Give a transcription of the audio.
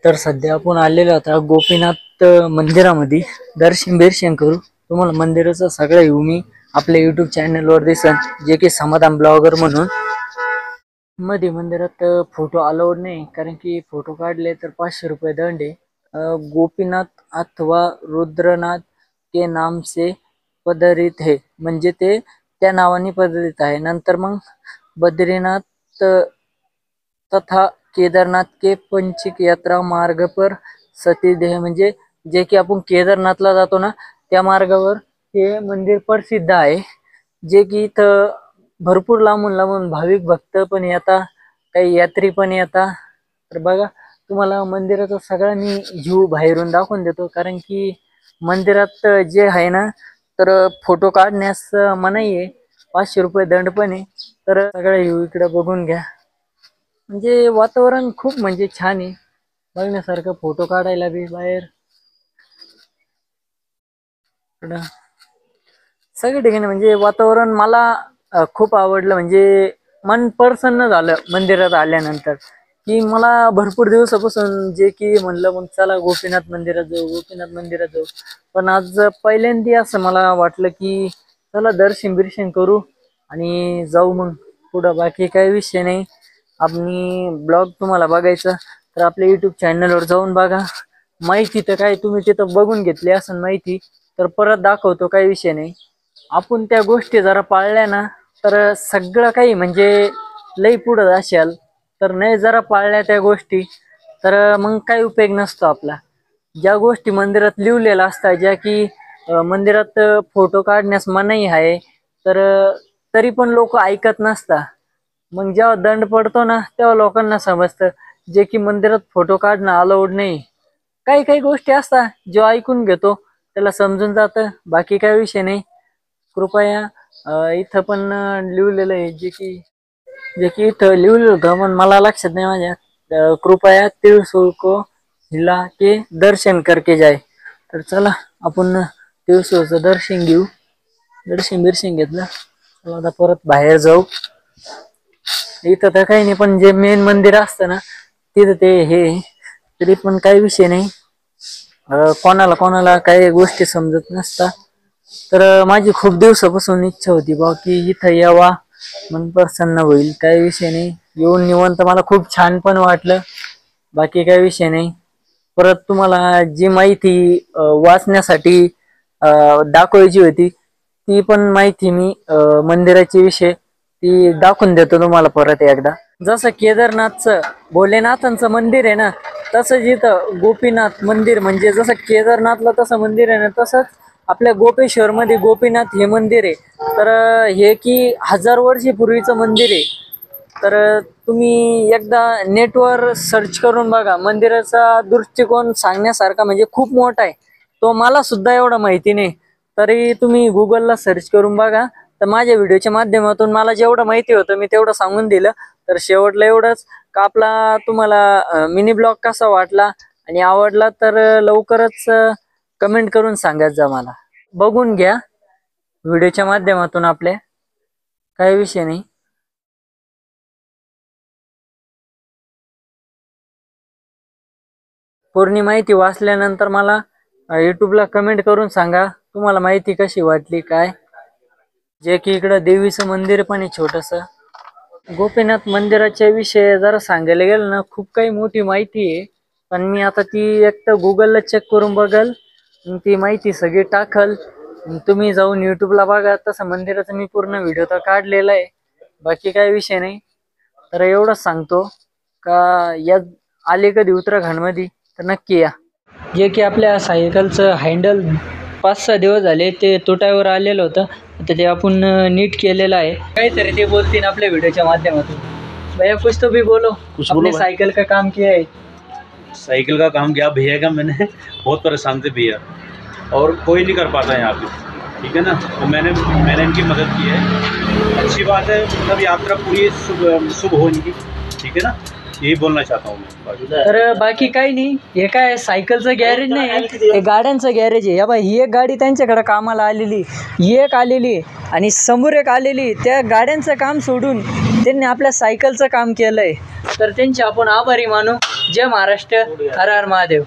तर सध्या आपण आलेलो आता गोपीनाथ मंदिरामध्ये दर्शन करू। तुम्हाला मंदिराचं सगळं येऊ मी आपल्या YouTube चॅनलवर दिसन, जे की समाधान ब्लॉगर म्हणून। मध्ये मंदिरात फोटो अलाउड नाही, कारण की फोटो काढले तर 500 रुपये दंड आहे। गोपीनाथ अथवा रुद्रनाथ के नाम से पदरित है, म्हणजे ते त्या नावाने पदरित आहे। नंतर मग बद्रीनाथ तथा केदारनाथ के पंचिक यात्रा मार्ग पर सती देह, म्हणजे जे की आपण केदारनाथला जातो ना त्या मार्गावर हे मंदिर प्रसिद्ध आहे। जे की इथं भरपूर लांबून लांबून भाविक भक्त पण येतात, काही यात्री पण येतात। तर बघा, तुम्हाला मंदिराचा सगळा मी व्ह्यू बाहेरून दाखवून देतो, कारण की मंदिरात जे आहे ना तर फोटो काढण्यास मनाई आहे, 500 रुपये दंड पण आहे। तर सगळं व्ह्यू इकडे बघून घ्या, म्हणजे वातावरण खूप म्हणजे छान आहे बघण्यासारखं, फोटो काढायला बी बाहेर सगळ्या ठिकाणी म्हणजे वातावरण मला खूप आवडलं। म्हणजे मन प्रसन्न झालं मंदिरात आल्यानंतर, की मला भरपूर दिवसापासून जे की म्हणलं मग चला गोपीनाथ मंदिरात जाऊ, गोपीनाथ मंदिरात जाऊ। पण आज पहिल्यांदा असं मला वाटलं की चला दर्शन करू आणि जाऊ मग पुढं। बाकी काही विषय नाही। आपली ब्लॉग तुम्हाला बघायचं तर आपल्या YouTube चॅनलवर जाऊन बघा। माहिती तर काय तुम्ही तिथं बघून घेतली असेल माहिती, तर परत दाखवतो, काही विषय नाही। आपण त्या गोष्टी जरा पाळल्या ना तर सगळं काही म्हणजे लई पुढं जाशाल, तर नाही जरा पाळल्या त्या गोष्टी तर मग काही उपयोग नसतो आपला। ज्या गोष्टी मंदिरात लिहिलेल्या असतात, ज्या की मंदिरात फोटो काढण्यास मनाई आहे, तर तरी पण लोक ऐकत नसतात। मग जेव्हा दंड पडतो ना तेव्हा लोकांना समजतं जे की मंदिरात फोटो काढणं अलाउड नाही। काही काही गोष्टी असतात जो ऐकून घेतो त्याला समजून जातं, बाकी काही विषय नाही। कृपया इथं पण लिहिलेलं आहे, जे की इथं लिहिलेलं होतं पण मला लक्षात नाही माझ्या, कृपया त्रिशूल को हिला के दर्शन करके जाय। तर चला आपण त्रिशूलचं दर्शन घेऊ। दर्शन घेतलं, चला आता परत बाहेर जाऊ। इथं तर काही नाही, पण जे मेन मंदिर असतं ना तिथं ते हे, तरी पण काही विषय नाही। कोणाला कोणाला काही गोष्टी समजत नसतात, तर माझी खूप दिवसापासून इच्छा होती बा की इथं यावा, मन प्रसन्न होईल, काही विषय नाही। येऊन निवांत मला खूप छान पण वाटलं, बाकी काही विषय नाही। परत तुम्हाला जी माहिती वाचण्यासाठी दाखवायची होती ती पण माहिती मी मंदिराची विषय ती दाखवून देतो तुम्हाला परत एकदा। जसं केदारनाथचं भोलेनाथांचं मंदिर आहे ना, तसंच इथं गोपीनाथ मंदिर, म्हणजे जसं केदारनाथला तसं मंदिर आहे ना, तसंच आपल्या गोपेश्वर मध्ये गोपीनाथ हे मंदिर आहे। तर हे की 1000 वर्षापूर्वीचं मंदिर आहे। तर तुम्ही एकदा नेटवर सर्च करून बघा, मंदिराचा दृष्टिकोन सांगण्यासारखा म्हणजे खूप मोठा आहे। तो मला सुद्धा एवढा माहिती नाही, तरी तुम्ही गुगलला सर्च करून बघा। तर माझ्या व्हिडिओच्या माध्यमातून मला जेवढं माहिती होतं मी तेवढं सांगून दिलं। तर शेवटला एवढंच का आपला तुम्हाला मिनी ब्लॉग कसा वाटला आणि आवडला तर लवकरच कमेंट करून सांगत जा मला। बघून घ्या व्हिडिओच्या माध्यमातून आपल्या, काही विषय नाही। पूर्ण माहिती वाचल्यानंतर मला युट्यूबला कमेंट करून सांगा तुम्हाला माहिती कशी वाटली काय। जे की इकडं देवीचं मंदिर पण आहे छोटस। गोपीनाथ मंदिराच्या विषयी जरा सांगायला गेलं ना खूप काही मोठी माहिती आहे, पण मी आता ती एक तर गुगलला चेक करून बघल, ती माहिती सगळी टाकल। तुम्ही जाऊन युट्यूबला बघा, तसं मंदिराचा मी पूर्ण व्हिडिओ तर काढलेला आहे, बाकी काही विषय नाही। तर एवढंच सांगतो का या आले कधी उत्तराखंड मध्ये तर नक्की या। जे की आपल्या सायकलचं हँडल 5-6 दिवस झाले ते तुटावर आलेलं होतं, तर ते आपण नीट केलेलं आहे। काहीतरी ते बोलतील आपल्या व्हिडिओच्या माध्यमातून। भैया कुछ तो भी बोलो, अपने साइकिल का काम किया है। साइकिल का काम किया भैया का, मैंने बहुत परेशान थे भैया, और कोई नहीं कर पाता यहाँ पे, ठीक है ना। तो मैंने इनकी मदद की है, अच्छी बात है। मतलब यात्रा पूरी शुभ हो इनकी, ठीक है ना, यही बोलना चाहता हूँ मैं। तर बाकी काही नाही, हे काय सायकलचं गॅरेज नाही, हे गाड्यांचं गॅरेज आहे। बाई ही एक गाडी त्यांच्याकडे कामाला आलेली, ही एक आलेली आणि समोर एक आलेली। त्या गाड्यांचं काम सोडून त्यांनी आपल्या सायकलचं काम केलंय, तर त्यांचे आपण आभारी मानू। जय महाराष्ट्र, हर हर महादेव.